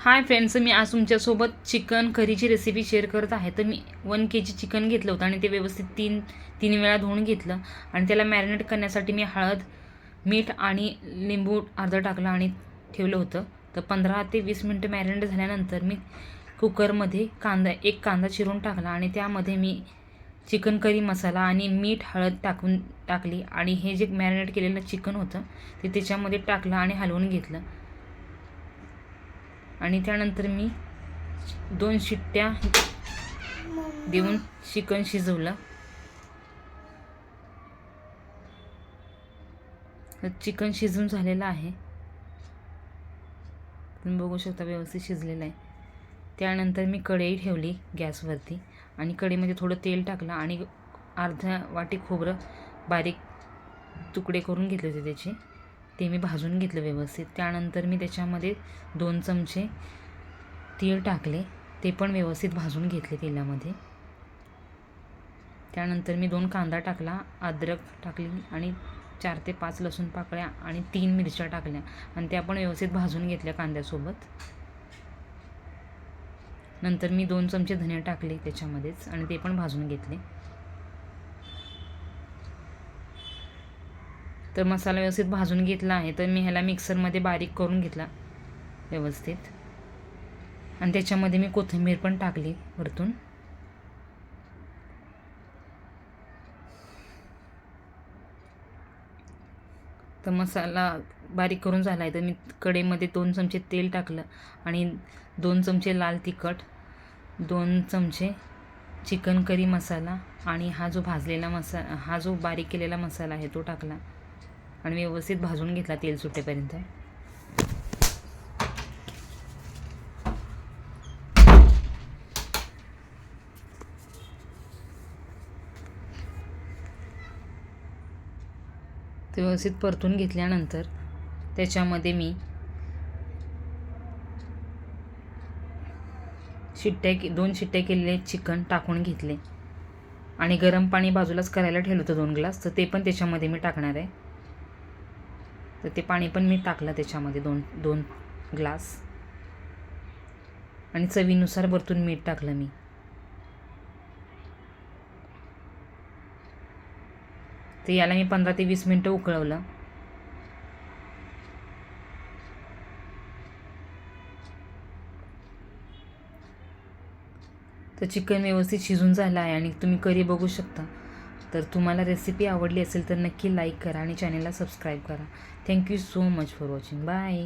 Hi friends, मी आज तुमच्यासोबत chicken करीची recipe share करत आहे. तर मी 1 kg चिकन घेतलं होतं आणि ते व्यवस्थित तीन वेळा धुवून घेतलं आणि त्याला मॅरिनेट करण्यासाठी मी हळद, मीठ आणि लिंबू अर्धा टाकलं आणि ठेवलं होतं. तर 15 ते 20 मिनटं मॅरिनेट झाल्यानंतर मी कुकरमध्ये एक कांदा चिरून टाकला आणि त्यामध्ये मी चिकन करी मसाला आणि मीठ, हळद टाकली आणि हे जे मॅरिनेट केलेलं चिकन होतं ते त्याच्यामध्ये टाकलं आणि हलवून घेतलं. आणि त्यानंतर मी 2 शिट्ट्या देऊन चिकन शिजवलं. चिकन शिजून झालेलं आहे, तुम्ही बघू शकता व्यवस्थित शिजलेलं आहे. त्यानंतर मी कढई ठेवली गॅसवरती आणि कढईमध्ये थोडं तेल टाकलं आणि अर्धा वाटी खोबरं बारीक तुकडे करून घेतले होते त्याचे, ते मी भाजून घेतलं व्यवस्थित. त्यानंतर मी त्याच्यामध्ये 2 चमचे तीळ टाकले, ते पण व्यवस्थित भाजून घेतले तेलामध्ये. त्यानंतर मी 2 कांदा टाकला, अद्रक टाकली आणि 4 ते 5 लसूण पाकळ्या आणि 3 मिरच्या टाकल्या आणि त्या पण व्यवस्थित भाजून घेतल्या कांद्यासोबत. नंतर मी 2 चमचे धने टाकले त्याच्यामध्येच आणि ते पण भाजून घेतले. तर मसाला व्यवस्थित भाजून घेतला आहे. तर मी ह्याला मिक्सरमध्ये बारीक करून घेतला व्यवस्थित आणि त्याच्यामध्ये मी कोथिंबीर पण टाकली वरतून. तर मसाला बारीक करून झाला आहे. तर मी कढईमध्ये 2 चमचे तेल टाकलं आणि 2 चमचे लाल तिखट, 2 चमचे चिकन करी मसाला आणि हा जो बारीक केलेला मसाला आहे तो टाकला आणि व्यवस्थित भाजून घेतला तेल सुटेपर्यंत. ते व्यवस्थित परतून घेतल्यानंतर त्याच्यामध्ये मी 2 शिट्ट्या केलेले चिकन टाकून घेतले आणि गरम पाणी बाजूलाच करायला ठेवलं होतं 2 ग्लास, तर ते पण त्याच्यामध्ये मी टाकणार आहे. तर ते पाणी पण मी टाकलं त्याच्यामध्ये 2 ग्लास आणि चवीनुसार वरतून मीठ टाकलं मी. तर याला मी 15 ते 20 मिनटं उकळवलं. तर चिकन व्यवस्थित शिजून झालं आहे आणि तुम्ही करी बघू शकता. तर तुम्हाला रेसिपी आवडली असेल तर नक्की लाईक करा आणि चॅनलला सबस्क्राईब करा. Thank you so much for watching. Bye.